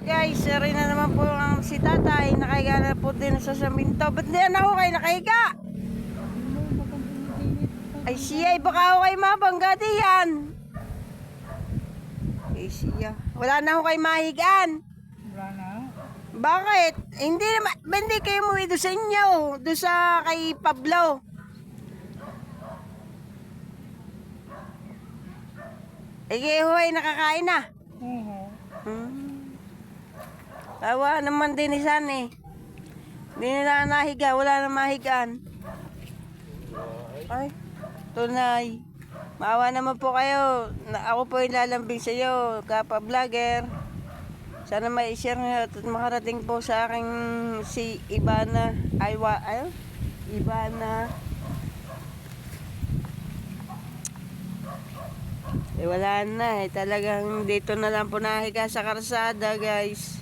Guys, sorry na naman po ang si tatay. Nakahiga na po din sa saminto. Ba't di na ako kayo nakahiga? Ay siya, baka ako kayo mabangga diyan. Ay siya. Wala na ako kayo mahigaan. Wala na. Bakit? Hindi kayo umuwi doon sa inyo. Doon sa kay Pablo. Kayo ay nakakain na. Oo. Tawa naman din isan eh. Hindi nila nahiga, wala na mahigaan. Ay, tunay. Maawa naman po kayo. Ako po ilalambing sa iyo, kapa-vlogger. Sana may share nyo at makarating po sa aking si Ivana. Ivana. Wala na eh. Talagang dito na lang po nahiga sa karsada, guys.